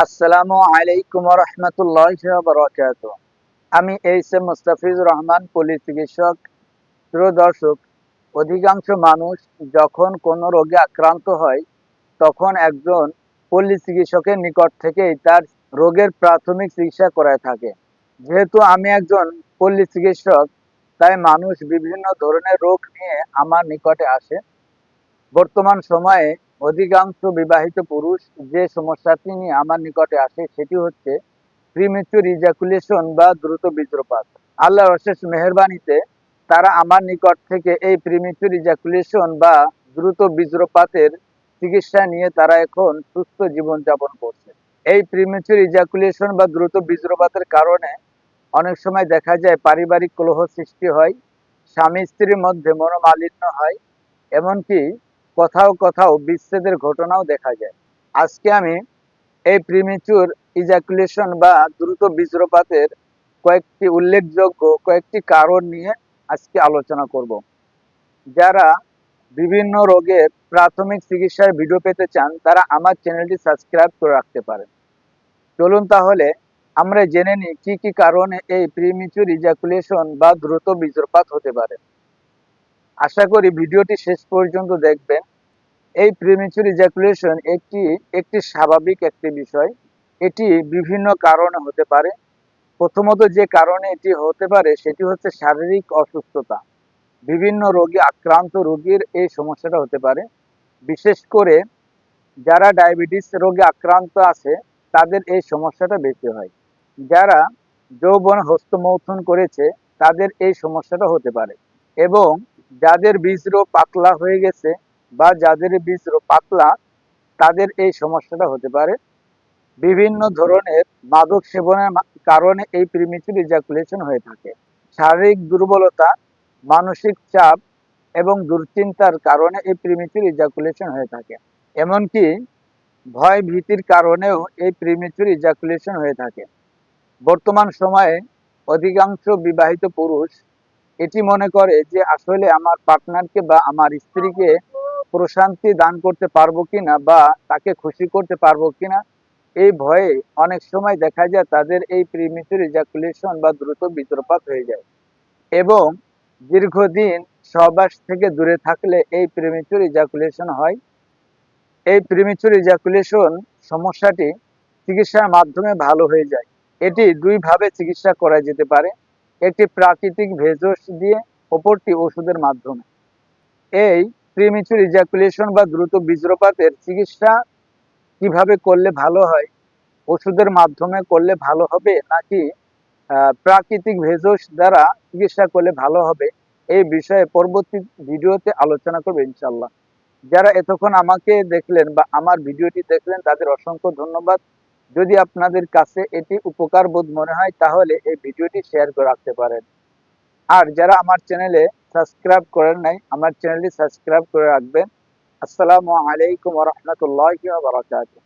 আসসালামু আলাইকুম ওয়া রাহমাতুল্লাহি ওয়া বারাকাতুহু। আমি এইচ.এম. মুস্তাফিজুর রহমান, পল্লী চিকিৎসক। প্রিয় দর্শক, অধিকাংশ মানুষ যখন কোনো রোগে আক্রান্ত হয়, তখন একজন পল্লী চিকিৎসকের নিকট থেকেই তার রোগের প্রাথমিক চিকিৎসা করায় থাকে। যেহেতু আমি একজন পল্লী চিকিৎসক, তাই মানুষ বিভিন্ন ধরনের রোগ নিয়ে আমার নিকটে আসে। বর্তমান সময়ে অধিকাংশ বিবাহিত পুরুষ যে সমস্যাটি নিয়ে আমার নিকটে আসে সেটি হচ্ছে প্রিমেচুর ইজাকুলেশন বা দ্রুত বীর্যপাত। আল্লাহর অশেষ মেহেরবানিতে তারা আমার নিকট থেকে এই প্রিমেচুর ইজাকুলেশন বা দ্রুত বীর্যপাতের চিকিৎসা নিয়ে তারা এখন সুস্থ জীবনযাপন করছে। এই প্রিমেচুর ইজাকুলেশন বা দ্রুত বীর্যপাতের কারণে অনেক সময় দেখা যায় পারিবারিক কলহ সৃষ্টি হয়, স্বামী স্ত্রীর মধ্যে মনোমালিন্য হয়, এমনকি কোথাও কোথাও বিচ্ছেদের ঘটনাও দেখা যায়। আজকে আমি এই প্রিমেচুর ইজাকুলেশন বা দ্রুত বীর্যপাতের কয়েকটি উল্লেখযোগ্য কয়েকটি কারণ নিয়ে আজকে আলোচনা করব। যারা বিভিন্ন রোগের প্রাথমিক চিকিৎসার ভিডিও পেতে চান, তারা আমার চ্যানেলটি সাবস্ক্রাইব করে রাখতে পারেন। চলুন তাহলে আমরা জেনে নিই কি কি কারণে এই প্রিমেচুর ইজাকুলেশন বা দ্রুত বীর্যপাত হতে পারে। আশা করি ভিডিওটি শেষ পর্যন্ত দেখবেন। এই প্রিমেচুর ইজাকুলেশন একটি স্বাভাবিক একটি বিষয়। এটি বিভিন্ন কারণে হতে পারে। প্রথমত যে কারণে এটি হতে পারে সেটি হচ্ছে শারীরিক অসুস্থতা। বিভিন্ন রোগে আক্রান্ত রোগীর এই সমস্যাটা হতে পারে। বিশেষ করে যারা ডায়াবেটিস রোগে আক্রান্ত আছে তাদের এই সমস্যাটা বেশি হয়। যারা যৌবন হস্তমৈথুন করেছে তাদের এই সমস্যাটা হতে পারে। এবং যাদের বীজরোগ পাতলা হয়ে গেছে বা যাদের বীজরোগ পাতলা তাদের এই সমস্যাটা হতে পারে। বিভিন্ন ধরনের মাদক সেবনের কারণে এই প্রিমেচুর ইজাকুলেশন হয়ে থাকে। শারীরিক দুর্বলতা, মানসিক চাপ এবং দুশ্চিন্তার কারণে এই প্রিমেচুর ইজাকুলেশন হয়ে থাকে। এমনকি ভয় ভীতির কারণেও এই প্রিমেচুর ইজাকুলেশন হয়ে থাকে। বর্তমান সময়ে অধিকাংশ বিবাহিত পুরুষ এটি মনে করে যে আসলে আমার পার্টনারকে বা আমার স্ত্রীকে প্রশান্তি দান করতে পারবো কিনা বা তাকে খুশি করতে পারবো কিনা, এই ভয়ে অনেক সময় দেখা যায় তাদের এই প্রিমেচুর ইজাকুলেশন বা দ্রুত বীর্যপাত হয়ে যায়। এবং দীর্ঘদিন সহবাস থেকে দূরে থাকলে এই প্রিমেচুর ইজাকুলেশন হয়। এই প্রিমেচুর ইজাকুলেশন সমস্যাটি চিকিৎসার মাধ্যমে ভালো হয়ে যায়। এটি দুইভাবে চিকিৎসা করা যেতে পারে, একটি প্রাকৃতিক ভেষজ দিয়ে, অপরটি ওষুধের মাধ্যমে। এই প্রিমেচুর ইজাকুলেশন বা দ্রুত বীর্যপাতের চিকিৎসা কিভাবে করলে ভালো হয়, ওষুধের মাধ্যমে করলে ভালো হবে নাকি প্রাকৃতিক ভেষজ দ্বারা চিকিৎসা করলে ভালো হবে, এই বিষয়ে পরবর্তী ভিডিওতে আলোচনা করবো ইনশাল্লাহ। যারা এতক্ষণ আমাকে দেখলেন বা আমার ভিডিওটি দেখলেন তাদের অসংখ্য ধন্যবাদ। যদি আপনাদের কাছে এটি উপকার বোধ মনে হয় তাহলে এই ভিডিওটি শেয়ার করে রাখতে পারেন। আর যারা আমার চ্যানেলে সাবস্ক্রাইব করেন নাই, আমার চ্যানেলটি সাবস্ক্রাইব করে রাখবেন। আসসালামু আলাইকুম ওয়া রাহমাতুল্লাহি ওয়া বারাকাতুহু।